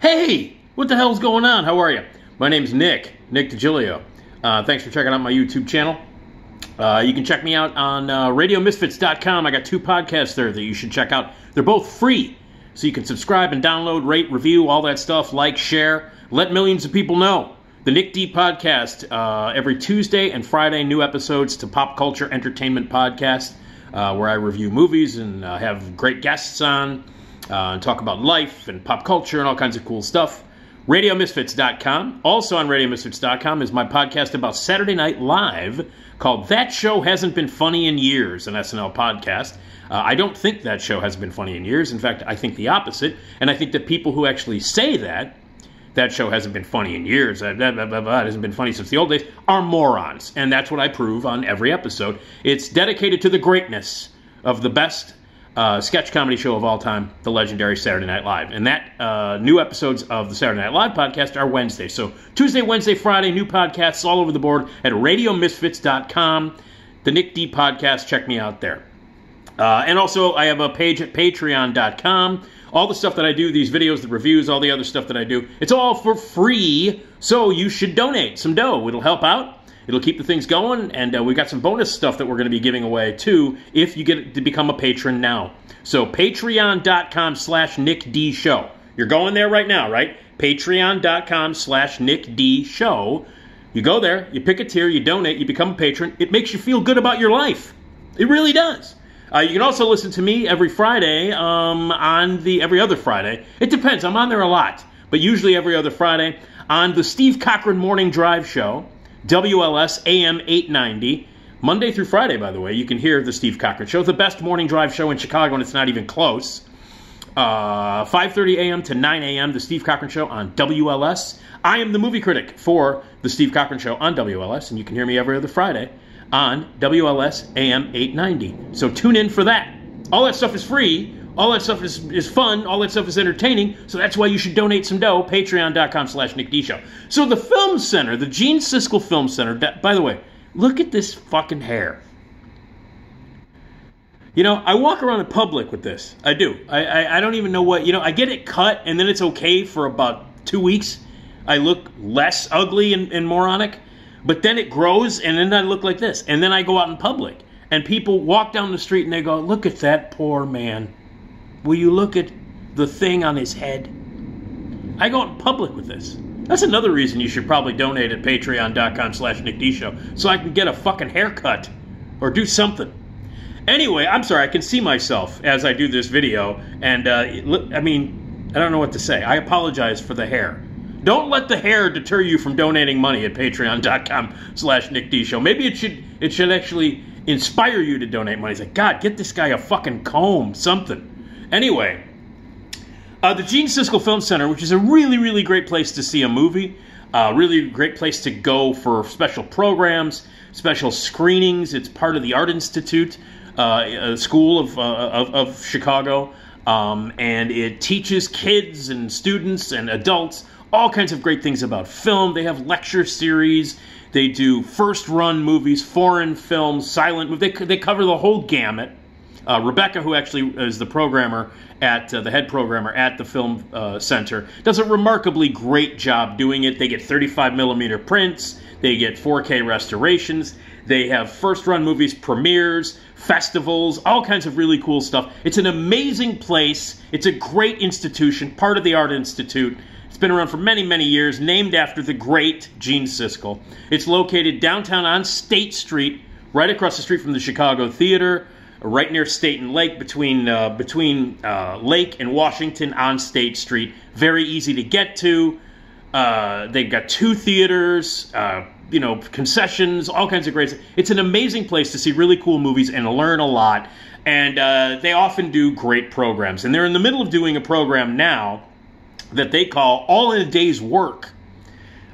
Hey, what the hell's going on? How are you? My name's Nick Digilio. Thanks for checking out my YouTube channel. You can check me out on RadioMisfits.com. I got 2 podcasts there that you should check out. They're both free, so you can subscribe and download, rate, review, all that stuff, like, share, let millions of people know. The Nick D Podcast, every Tuesday and Friday, new episodes to Pop Culture Entertainment Podcast, where I review movies and have great guests on, and talk about life and pop culture and all kinds of cool stuff. RadioMisfits.com. Also on RadioMisfits.com is my podcast about Saturday Night Live called That Show Hasn't Been Funny in Years, an SNL podcast. I don't think that show has been funny in years. In fact, I think the opposite. And I think that people who actually say that show hasn't been funny in years, it hasn't been funny since the old days, are morons. And that's what I prove on every episode. It's dedicated to the greatness of the best sketch comedy show of all time, the legendary Saturday Night Live. And that new episodes of the Saturday Night Live podcast are Wednesday. So Tuesday, Wednesday, Friday, new podcasts all over the board at RadioMisfits.com. The Nick D Podcast, check me out there. And also, I have a page at Patreon.com. All the stuff that I do, these videos, the reviews, all the other stuff that I do, it's all for free, so you should donate some dough. It'll help out. It'll keep the things going, and we got some bonus stuff that we're going to be giving away, too, if you get to become a patron now. So, patreon.com/NickDShow. You're going there right now, right? Patreon.com/NickDShow. You go there, you pick a tier, you donate, you become a patron. It makes you feel good about your life. It really does. You can also listen to me every Friday, every other Friday. It depends. I'm on there a lot, but usually every other Friday on the Steve Cochran Morning Drive Show, WLS AM 890. Monday through Friday, by the way, you can hear the Steve Cochran Show, the best morning drive show in Chicago, and it's not even close. 5:30 a.m. to 9 a.m., the Steve Cochran Show on WLS. I am the movie critic for the Steve Cochran Show on WLS, and you can hear me every other Friday on WLS AM 890. So tune in for that. All that stuff is free. All that stuff is fun. All that stuff is entertaining. So that's why you should donate some dough. Patreon.com/NickDShow. So the Film Center, the Gene Siskel Film Center, by the way, look at this fucking hair. You know, I walk around in public with this. I do. I don't even know what, I get it cut and then it's okay for about 2 weeks. I look less ugly and moronic. But then it grows, and then I look like this. And then I go out in public, and people walk down the street, and they go, look at that poor man. Will you look at the thing on his head? I go out in public with this. That's another reason you should probably donate at patreon.com/NickDShow, so I can get a fucking haircut or do something. Anyway, I'm sorry, I can see myself as I do this video, and, I don't know what to say. I apologize for the hair. Don't let the hair deter you from donating money at patreon.com/NickDShow. Maybe it should actually inspire you to donate money. It's like, God, get this guy a fucking comb, something. Anyway, the Gene Siskel Film Center, which is a really, really great place to see a movie, really great place to go for special programs, special screenings. It's part of the Art Institute, a school of Chicago, and it teaches kids and students and adults all kinds of great things about film. They have lecture series. They do first-run movies, foreign films, silent movies. They cover the whole gamut. Rebecca, who actually is the programmer the head programmer at the Film Center, does a remarkably great job doing it. They get 35mm prints. They get 4K restorations. They have first-run movies, premieres, festivals, all kinds of really cool stuff. It's an amazing place. It's a great institution, part of the Art Institute. It's been around for many, many years, named after the great Gene Siskel. It's located downtown on State Street, right across the street from the Chicago Theater, right near State and Lake, between Lake and Washington on State Street. Very easy to get to. They've got 2 theaters, concessions, all kinds of great stuff. It's an amazing place to see really cool movies and learn a lot. And they often do great programs. And they're in the middle of doing a program now that they call All in a Day's Work.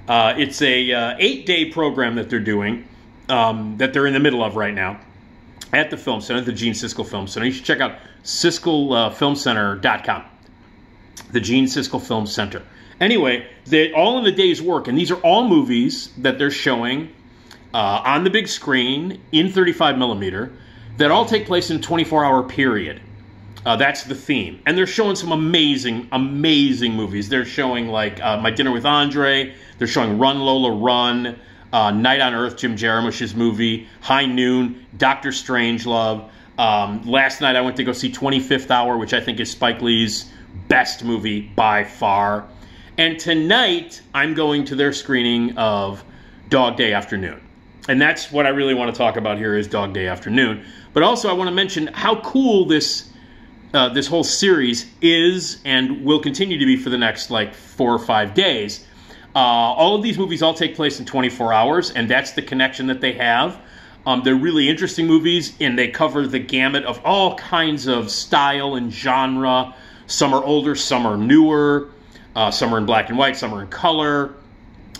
It's a 8-day program that they're doing, that they're in the middle of right now at the Film Center, the Gene Siskel Film Center. You should check out SiskelFilmCenter.com, the Gene Siskel Film Center. Anyway, they're all in a day's work, and these are all movies that they're showing on the big screen in 35mm that all take place in a 24-hour period. That's the theme. And they're showing some amazing, amazing movies. They're showing, like, My Dinner with Andre. They're showing Run, Lola, Run. Night on Earth, Jim Jarmusch's movie. High Noon. Dr. Strangelove. Last night I went to go see 25th Hour, which I think is Spike Lee's best movie by far. And tonight I'm going to their screening of Dog Day Afternoon. And that's what I really want to talk about here is Dog Day Afternoon. But also I want to mention how cool this whole series is and will continue to be for the next, like, 4 or 5 days. All of these movies all take place in 24 hours, and that's the connection that they have. They're really interesting movies, and they cover the gamut of all kinds of style and genre. Some are older, some are newer. Some are in black and white, some are in color.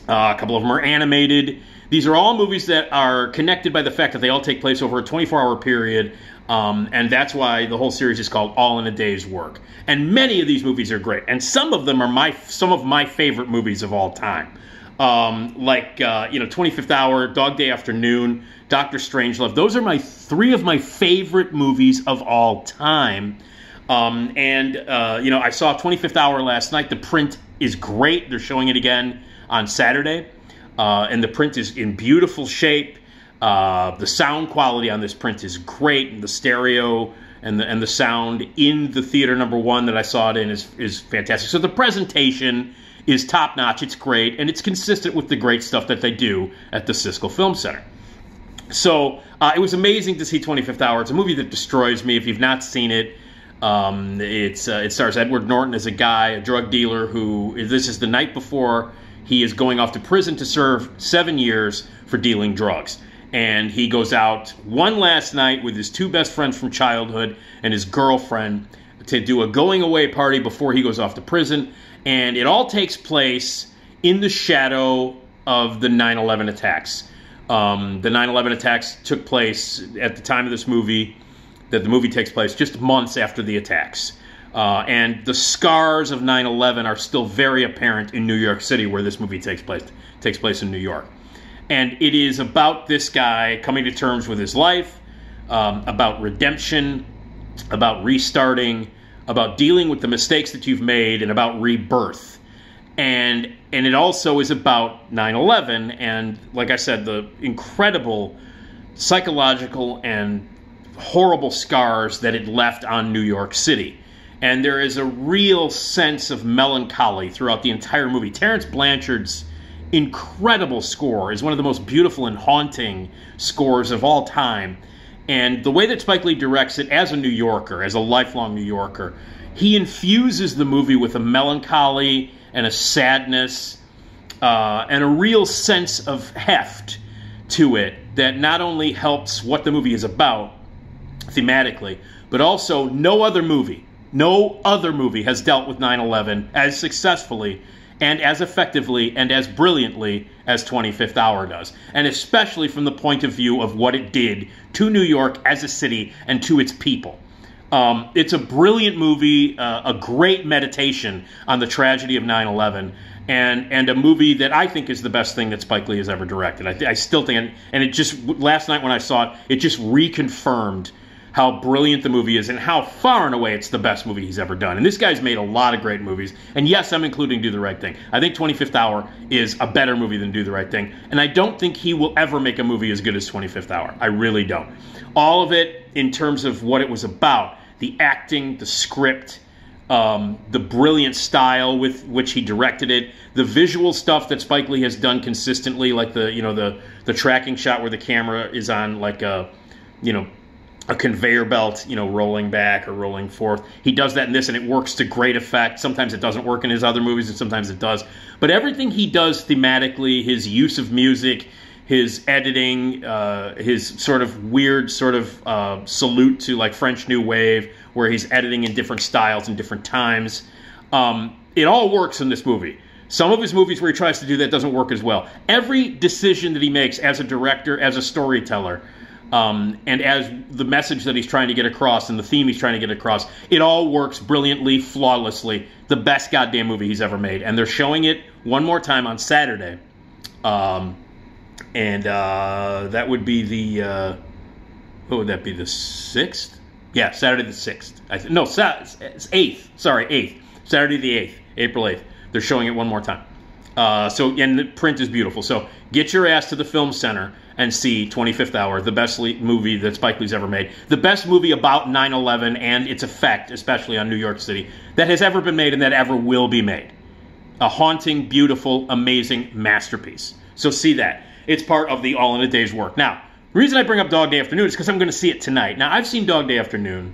A couple of them are animated. These are all movies that are connected by the fact that they all take place over a 24-hour period, and that's why the whole series is called All in a Day's Work. And many of these movies are great, and some of them are some of my favorite movies of all time. 25th Hour, Dog Day Afternoon, Dr. Strangelove. Those are 3 of my favorite movies of all time. I saw 25th Hour last night. The print is great. They're showing it again on Saturday. And the print is in beautiful shape. The sound quality on this print is great. And the stereo and the sound in the theater number 1 that I saw it in is fantastic. So the presentation is top-notch. It's great. And it's consistent with the great stuff that they do at the Siskel Film Center. So it was amazing to see 25th Hour. It's a movie that destroys me. If you've not seen it, it stars Edward Norton as a guy, a drug dealer this is the night before he is going off to prison to serve 7 years for dealing drugs. And he goes out one last night with his 2 best friends from childhood and his girlfriend to do a going away party before he goes off to prison. And it all takes place in the shadow of the 9/11 attacks. The 9/11 attacks took place at the time of this movie, that the movie takes place just months after the attacks. And the scars of 9/11 are still very apparent in New York City, where this movie takes place in New York. And it is about this guy coming to terms with his life, about redemption, about restarting, about dealing with the mistakes that you've made, and about rebirth. And it also is about 9/11, and like I said, the incredible psychological and horrible scars that it left on New York City. And there is a real sense of melancholy throughout the entire movie. Terrence Blanchard's incredible score is one of the most beautiful and haunting scores of all time. And the way that Spike Lee directs it as a New Yorker, as a lifelong New Yorker, he infuses the movie with a melancholy and a sadness and a real sense of heft to it that not only helps what the movie is about thematically, but also no other movie has dealt with 9/11 as successfully and as effectively and as brilliantly as 25th Hour does. And especially from the point of view of what it did to New York as a city and to its people. It's a brilliant movie, a great meditation on the tragedy of 9/11, and a movie that I think is the best thing that Spike Lee has ever directed. I still think, and it just, last night when I saw it, it just reconfirmed how brilliant the movie is and how far and away it's the best movie he's ever done. And this guy's made a lot of great movies. And yes, I'm including Do the Right Thing. I think 25th Hour is a better movie than Do the Right Thing. And I don't think he will ever make a movie as good as 25th Hour. I really don't. All of it in terms of what it was about, the acting, the script, the brilliant style with which he directed it, the visual stuff that Spike Lee has done consistently, like the tracking shot where the camera is on like a conveyor belt, rolling back or rolling forth. He does that in this, and it works to great effect. Sometimes it doesn't work in his other movies, and sometimes it does. But everything he does thematically, his use of music, his editing, his sort of weird salute to like French New Wave, where he's editing in different styles and different times. It all works in this movie. Some of his movies where he tries to do that doesn't work as well. Every decision that he makes as a director, as a storyteller, and as the message that he's trying to get across and the theme he's trying to get across, it all works brilliantly, flawlessly. The best goddamn movie he's ever made. And they're showing it one more time on Saturday. That would be the, what would that be, the 6th? Yeah, Saturday the 6th. No, it's 8th. Sorry, 8th. Saturday the 8th, April 8th. They're showing it one more time. And the print is beautiful. So get your ass to the Film Center and see 25th Hour, the best movie that Spike Lee's ever made. The best movie about 9/11 and its effect, especially on New York City, that has ever been made and that ever will be made. A haunting, beautiful, amazing masterpiece. So see that. It's part of the All in a Day's work. Now, the reason I bring up Dog Day Afternoon is because I'm going to see it tonight. Now, I've seen Dog Day Afternoon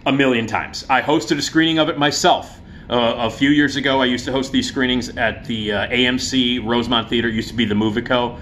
a million times. I hosted a screening of it myself. A few years ago, I used to host these screenings at the AMC Rosemont Theater. It used to be the Movico.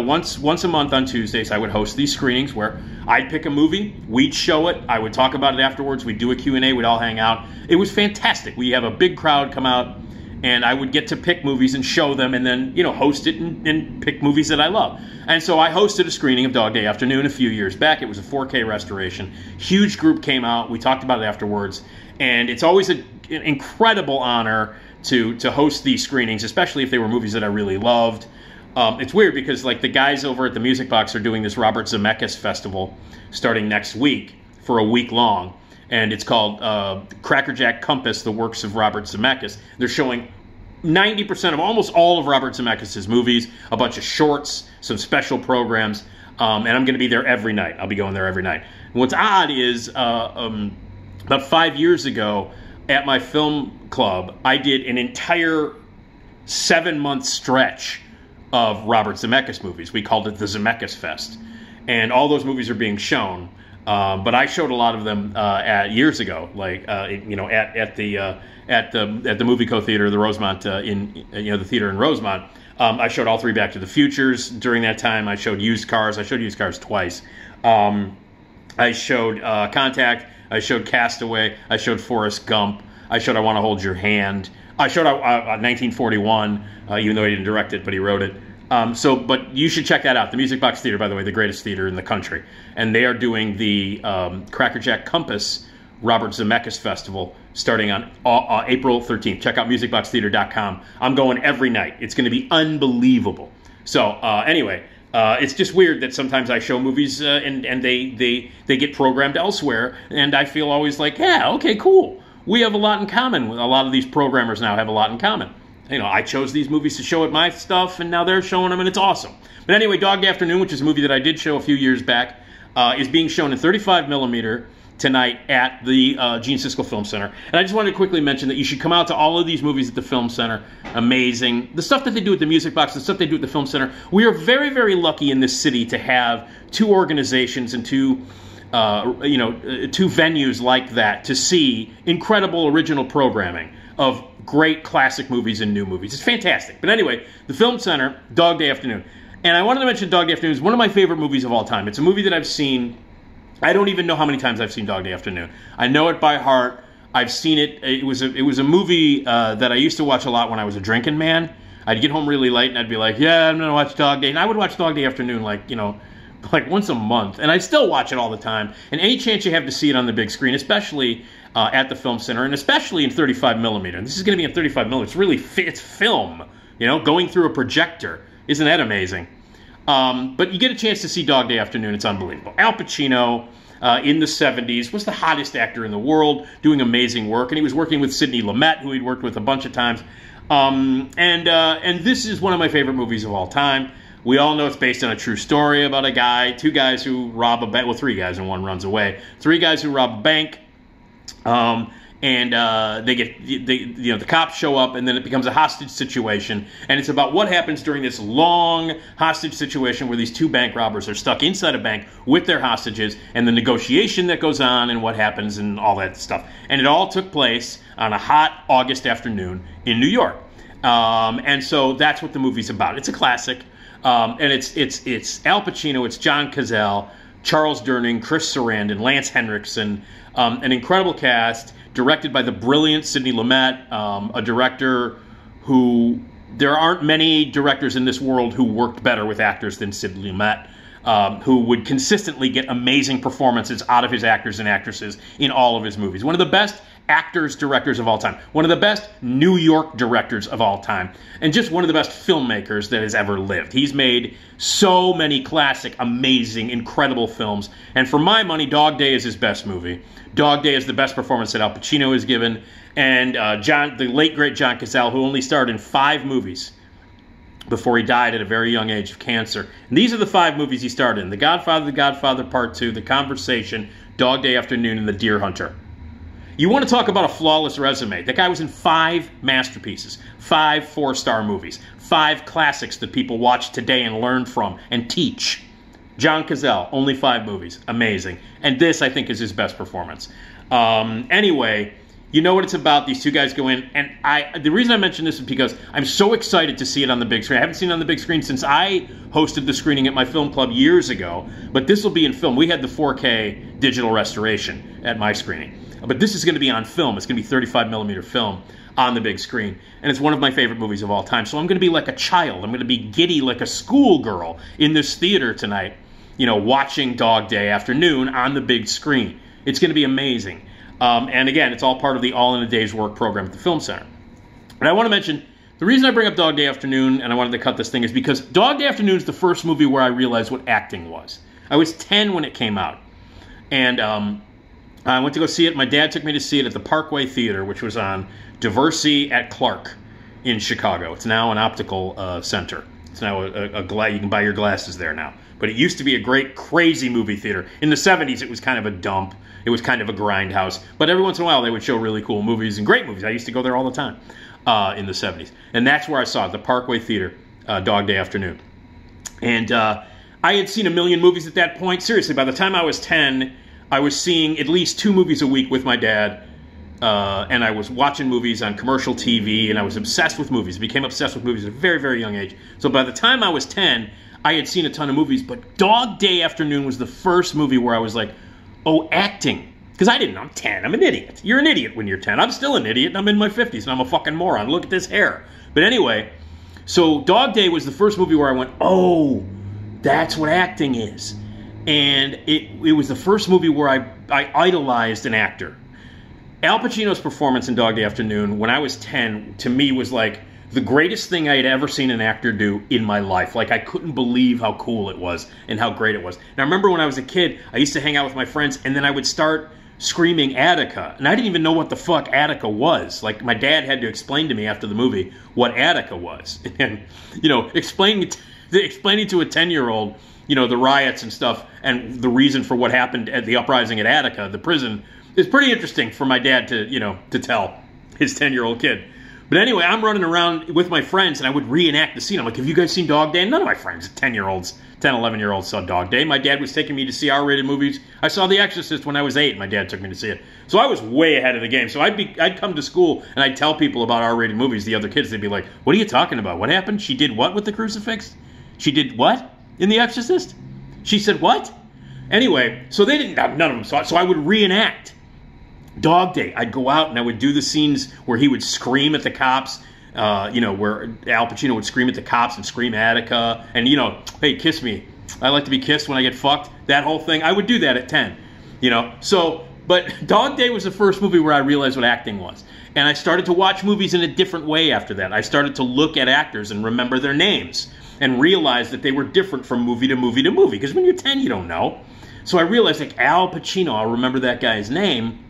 Once a month on Tuesdays, I would host these screenings where I'd pick a movie, we'd show it, I would talk about it afterwards, we'd do a Q&A, we'd all hang out. It was fantastic. We have a big crowd come out, and I would get to pick movies and show them, and then, host it and pick movies that I love. And so I hosted a screening of Dog Day Afternoon a few years back. It was a 4K restoration. Huge group came out. We talked about it afterwards. And it's always an incredible honor to host these screenings, especially if they were movies that I really loved. It's weird because the guys over at the Music Box are doing this Robert Zemeckis festival starting next week for a week long. And it's called Crackerjack Compass, the works of Robert Zemeckis. They're showing 90% of almost all of Robert Zemeckis' movies, a bunch of shorts, some special programs, and I'm going to be there every night. I'll be going there every night. And what's odd is about 5 years ago at my film club, I did an entire 7-month stretch of Robert Zemeckis movies. We called it the Zemeckis Fest. And all those movies are being shown. But I showed a lot of them years ago, at the Movico Theater, the Rosemont, the theater in Rosemont. I showed all 3 Back to the Futures during that time. I showed Used Cars. I showed Used Cars twice. I showed Contact. I showed Castaway. I showed Forrest Gump. I showed I Want to Hold Your Hand. I showed 1941, even though he didn't direct it, but he wrote it. But you should check that out. The Music Box Theater, by the way, the greatest theater in the country. And they are doing the Crackerjack Compass Robert Zemeckis Festival starting on April 13th. Check out musicboxtheater.com. I'm going every night. It's going to be unbelievable. So anyway, it's just weird that sometimes I show movies and they get programmed elsewhere. And I feel always like, yeah, okay, cool. We have a lot in common. A lot of these programmers now have a lot in common. I chose these movies to show at my stuff, and now they're showing them, and it's awesome. But anyway, Dog Day Afternoon, which is a movie that I did show a few years back, is being shown in 35mm tonight at the Gene Siskel Film Center. And I just wanted to quickly mention that you should come out to all of these movies at the Film Center. Amazing. The stuff that they do at the Music Box, the stuff they do at the Film Center. We are very, very lucky in this city to have 2 organizations and 2 venues like that to see incredible original programming of great classic movies and new movies. It's fantastic. But anyway, the Film Center, Dog Day Afternoon. And I wanted to mention Dog Day Afternoon is one of my favorite movies of all time. It's a movie that I've seen, I don't even know how many times I've seen Dog Day Afternoon. I know it by heart. I've seen it. It was a movie that I used to watch a lot when I was a drinking man. I'd get home really late and I'd be like, yeah, I'm going to watch Dog Day. And I would watch Dog Day Afternoon like once a month. And I still watch it all the time. And any chance you have to see it on the big screen, especially at the Film Center, and especially in 35mm. And this is going to be in 35mm. It's really, it's film, going through a projector. Isn't that amazing? But you get a chance to see Dog Day Afternoon. It's unbelievable. Al Pacino, in the 70s, was the hottest actor in the world, doing amazing work. And he was working with Sidney Lumet, who he'd worked with a bunch of times. And this is one of my favorite movies of all time. We all know it's based on a true story about a guy, 2 guys who rob a bank. Well, 3 guys and 1 runs away. 3 guys who rob a bank. The cops show up, and then it becomes a hostage situation, and it's about what happens during this long hostage situation where these 2 bank robbers are stuck inside a bank with their hostages, and the negotiation that goes on, and what happens, and all that stuff. And it all took place on a hot August afternoon in New York, and so that's what the movie's about. It's a classic, and it's Al Pacino, it's John Cazale, Charles Durning, Chris Sarandon, Lance Henriksen, an incredible cast, directed by the brilliant Sidney Lumet, a director who, there aren't many directors in this world who worked better with actors than Sidney Lumet, who would consistently get amazing performances out of his actors and actresses in all of his movies. One of the best actors, directors of all time. One of the best New York directors of all time. And just one of the best filmmakers that has ever lived. He's made so many classic, amazing, incredible films. And for my money, Dog Day is his best movie. Dog Day is the best performance that Al Pacino has given. And the late, great John Cazale, who only starred in 5 movies before he died at a very young age of cancer. And these are the 5 movies he starred in. The Godfather Part 2, The Conversation, Dog Day Afternoon, and The Deer Hunter. You want to talk about a flawless resume. That guy was in 5 masterpieces, 5 4-star movies, 5 classics that people watch today and learn from and teach. John Cazale, only 5 movies. Amazing. And this, I think, is his best performance. Anyway, you know what it's about. These two guys go in. And the reason I mention this is because I'm so excited to see it on the big screen. I haven't seen it on the big screen since I hosted the screening at my film club years ago. But this will be in film. We had the 4K digital restoration at my screening. But this is going to be on film. It's going to be 35mm film on the big screen. And it's one of my favorite movies of all time. So I'm going to be like a child. I'm going to be giddy like a schoolgirl in this theater tonight, you know, watching Dog Day Afternoon on the big screen. It's going to be amazing. And again, it's all part of the All in a Day's Work program at the Film Center. And I want to mention, the reason I bring up Dog Day Afternoon, and I wanted to cut this thing, is because Dog Day Afternoon is the first movie where I realized what acting was. I was 10 when it came out. And I went to go see it. My dad took me to see it at the Parkway Theater, which was on Diversey at Clark in Chicago. It's now an optical center. It's now you can buy your glasses there now. But it used to be a great, crazy movie theater. In the 70s, it was kind of a dump. It was kind of a grindhouse. But every once in a while, they would show really cool movies and great movies. I used to go there all the time in the 70s. And that's where I saw it, the Parkway Theater, Dog Day Afternoon. And I had seen a million movies at that point. Seriously, by the time I was 10, I was seeing at least 2 movies a week with my dad. And I was watching movies on commercial TV. And I was obsessed with movies. I became obsessed with movies at a very, very young age. So by the time I was 10, I had seen a ton of movies. But Dog Day Afternoon was the first movie where I was like, oh, acting. Because I'm 10. I'm an idiot. You're an idiot when you're 10. I'm still an idiot, and I'm in my 50s, and I'm a fucking moron. Look at this hair. But anyway, so Dog Day was the first movie where I went, oh, that's what acting is. And it was the first movie where I idolized an actor. Al Pacino's performance in Dog Day Afternoon, when I was 10, to me was like the greatest thing I had ever seen an actor do in my life. Like, I couldn't believe how cool it was and how great it was. And I remember when I was a kid, I used to hang out with my friends, and then I would start screaming Attica. And I didn't even know what the fuck Attica was. Like, my dad had to explain to me after the movie what Attica was. And, you know, explaining to a 10-year-old, you know, the riots and stuff and the reason for what happened at the uprising at Attica, the prison, is pretty interesting for my dad to, you know, to tell his 10-year-old kid. But anyway, I'm running around with my friends, and I would reenact the scene. I'm like, have you guys seen Dog Day? And none of my friends, 10-year-olds, 10, 11-year-olds saw Dog Day. My dad was taking me to see R-rated movies. I saw The Exorcist when I was 8. My dad took me to see it. So I was way ahead of the game. So I'd come to school, and I'd tell people about R-rated movies, the other kids. They'd be like, what are you talking about? What happened? She did what with the crucifix? She did what in The Exorcist? She said what? Anyway, so they didn't, none of them saw it. So I would reenact Dog Day. I'd go out and I would do the scenes where he would scream at the cops, you know, where Al Pacino would scream at the cops and scream Attica, and, you know, hey, kiss me. I like to be kissed when I get fucked. That whole thing. I would do that at 10, you know. So, but Dog Day was the first movie where I realized what acting was. And I started to watch movies in a different way after that. I started to look at actors and remember their names and realize that they were different from movie to movie to movie. Because when you're 10, you don't know. So I realized, like, Al Pacino, I'll remember that guy's name.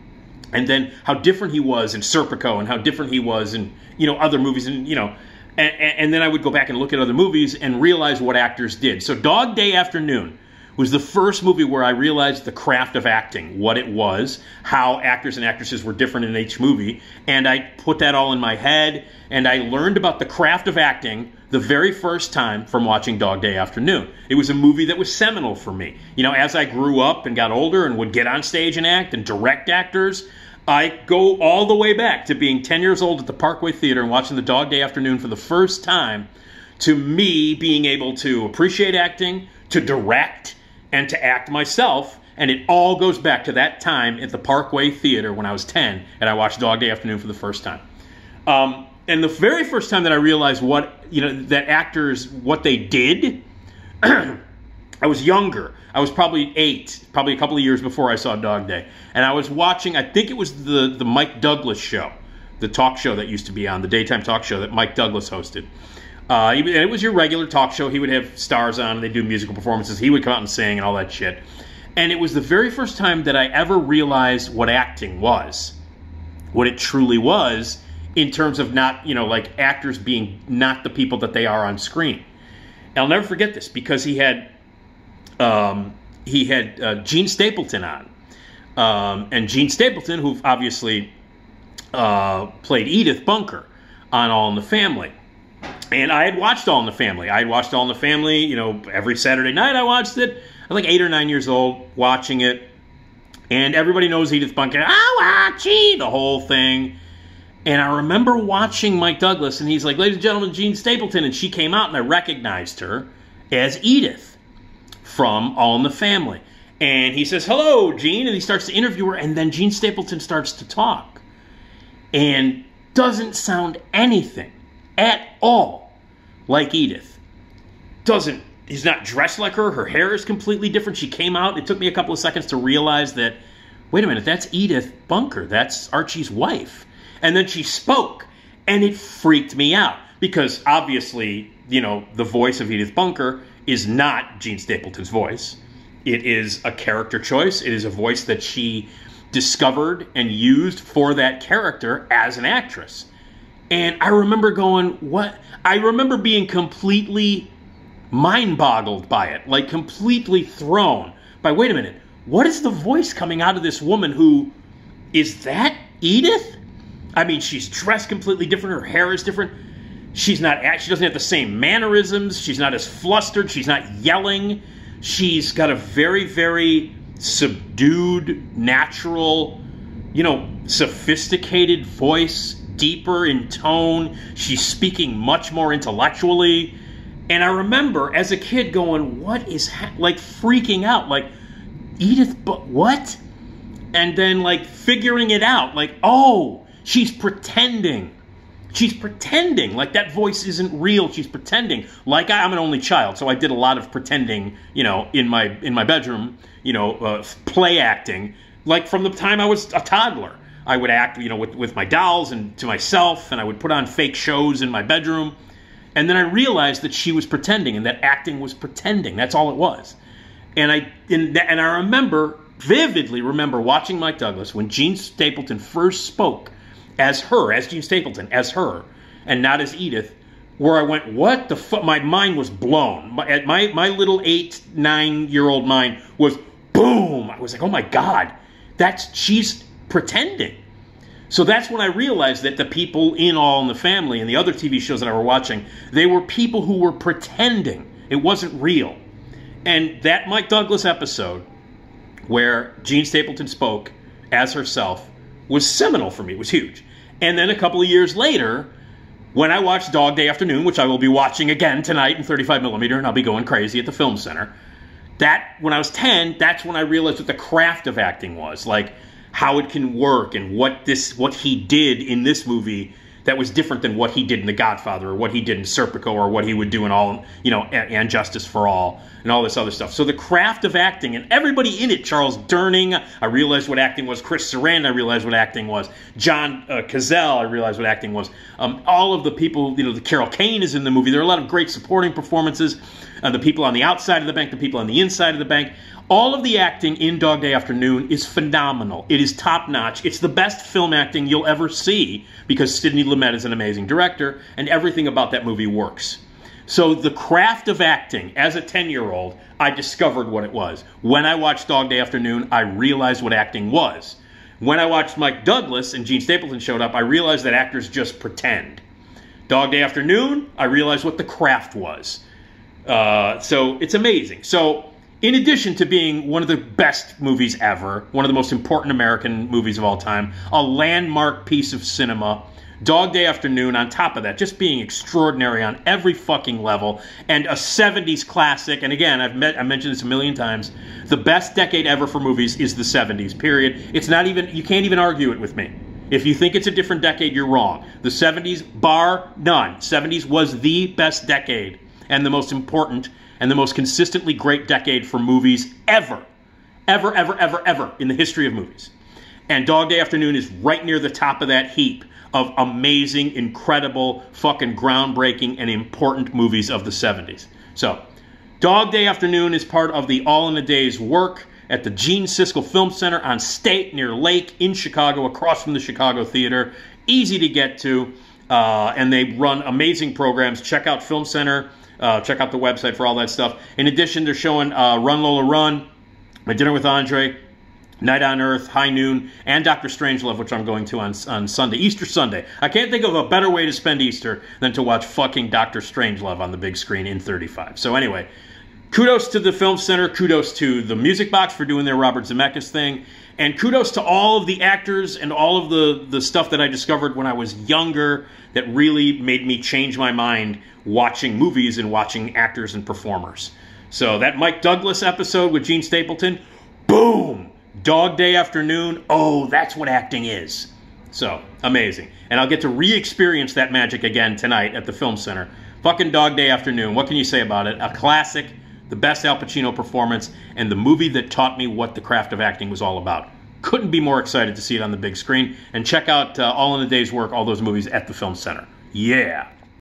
And then how different he was in Serpico and how different he was in, you know, other movies. And, you know, and then I would go back and look at other movies and realize what actors did. So Dog Day Afternoon was the first movie where I realized the craft of acting, what it was, how actors and actresses were different in each movie. And I put that all in my head, and I learned about the craft of acting the very first time from watching Dog Day Afternoon. It was a movie that was seminal for me. You know, as I grew up and got older and would get on stage and act and direct actors, I go all the way back to being 10 years old at the Parkway Theater and watching the Dog Day Afternoon for the first time, to me being able to appreciate acting, to direct, and to act myself. And it all goes back to that time at the Parkway Theater when I was 10 and I watched Dog Day Afternoon for the first time. And the very first time that I realized what, you know, that actors, what they did I was younger. I was probably 8, probably a couple of years before I saw Dog Day. And I was watching, I think it was the Mike Douglas show, the talk show that used to be on, the daytime talk show that Mike Douglas hosted. And it was your regular talk show. He would have stars on, and they'd do musical performances. He would come out and sing and all that shit. And it was the very first time that I ever realized what acting was, what it truly was, in terms of not, like actors being not the people that they are on screen. And I'll never forget this, because he had Jean Stapleton on. And Jean Stapleton, who obviously played Edith Bunker on All in the Family. And I had watched All in the Family. I had watched All in the Family, every Saturday night I watched it. I was like 8 or 9 years old watching it. And everybody knows Edith Bunker. The whole thing. And I remember watching Mike Douglas, and he's like, ladies and gentlemen, Jean Stapleton. And she came out, and I recognized her as Edith from All in the Family. And he says, hello, Jean. And he starts to interview her. And then Jean Stapleton starts to talk. And doesn't sound anything at all like Edith. He's not dressed like her. Her hair is completely different. She came out. It took me a couple of seconds to realize that, wait a minute, that's Edith Bunker. That's Archie's wife. And then she spoke, and it freaked me out because obviously, the voice of Edith Bunker is not Jean Stapleton's voice. It is a character choice. It is a voice that she discovered and used for that character as an actress. And I remember going, what? I remember being completely mind-boggled by it, like completely thrown by, wait a minute, what is the voice coming out of this woman who, is that Edith? I mean, she's dressed completely different, her hair is different, she doesn't have the same mannerisms, she's not as flustered, she's not yelling, she's got a very, very subdued, natural, sophisticated voice, deeper in tone, she's speaking much more intellectually. And I remember as a kid going, what is, like freaking out, like, Edith, but what? And then like figuring it out, like, oh, she's pretending. She's pretending, like that voice isn't real, she's pretending. Like I'm an only child, so I did a lot of pretending, in my bedroom, play acting, like from the time I was a toddler. I would act, with my dolls and to myself, and I would put on fake shows in my bedroom. And then I realized that she was pretending, and that acting was pretending. That's all it was. And I vividly remember watching Mike Douglas when Jean Stapleton first spoke as Jean Stapleton, as her, and not as Edith, where I went, what the fuck? My mind was blown. My little 8, 9-year-old mind was boom. I was like, oh my God, she's pretending. So that's when I realized that the people in All in the Family and the other TV shows that I were watching, they were people who were pretending. It wasn't real. And that Mike Douglas episode where Jean Stapleton spoke as herself was seminal for me. It was huge. And then a couple of years later, when I watched Dog Day Afternoon, which I will be watching again tonight in 35mm, and I'll be going crazy at the Film Center, when I was 10, that's when I realized what the craft of acting was. Like, how it can work, and what he did in this movie that was different than what he did in The Godfather, or what he did in Serpico, or what he would do in and Justice for All, and all this other stuff. So the craft of acting, and everybody in it, Charles Durning, I realized what acting was. Chris Sarandon, I realized what acting was. John Cazale, I realized what acting was. All of the people, the Carol Kane is in the movie. There are a lot of great supporting performances. The people on the outside of the bank, the people on the inside of the bank. All of the acting in Dog Day Afternoon is phenomenal. It is top-notch. It's the best film acting you'll ever see because Sidney Lumet is an amazing director, and everything about that movie works. So the craft of acting, as a 10-year-old, I discovered what it was. When I watched Dog Day Afternoon, I realized what acting was. When I watched Mike Douglas and Jean Stapleton showed up, I realized that actors just pretend. Dog Day Afternoon, I realized what the craft was. So it's amazing. So in addition to being one of the best movies ever, one of the most important American movies of all time, a landmark piece of cinema, Dog Day Afternoon, on top of that, just being extraordinary on every fucking level, and a 70s classic. And again, I mentioned this a million times, the best decade ever for movies is the 70s, period. It's not even, you can't even argue it with me. If you think it's a different decade, you're wrong. The 70s, bar none. 70s was the best decade and the most important and the most consistently great decade for movies ever. Ever, ever, ever, ever in the history of movies. And Dog Day Afternoon is right near the top of that heap of amazing, incredible, fucking groundbreaking, and important movies of the 70s. So, Dog Day Afternoon is part of the All in a Day's work at the Gene Siskel Film Center on State near Lake in Chicago, across from the Chicago Theater. Easy to get to, and they run amazing programs. Check out Film Center. Check out the website for all that stuff. In addition, they're showing Run, Lola, Run, My Dinner with Andre, Night on Earth, High Noon, and Dr. Strangelove, which I'm going to on Sunday, Easter Sunday. I can't think of a better way to spend Easter than to watch fucking Dr. Strangelove on the big screen in 35. So anyway, kudos to the Film Center, kudos to the Music Box for doing their Robert Zemeckis thing, and kudos to all of the actors and all of the stuff that I discovered when I was younger that really made me change my mind watching movies and watching actors and performers. So that Mike Douglas episode with Jean Stapleton, boom! Dog Day Afternoon, oh, that's what acting is. So, amazing. And I'll get to re-experience that magic again tonight at the Film Center. Fucking Dog Day Afternoon, what can you say about it? A classic, the best Al Pacino performance, and the movie that taught me what the craft of acting was all about. Couldn't be more excited to see it on the big screen. And check out All in a Day's work, all those movies at the Film Center. Yeah.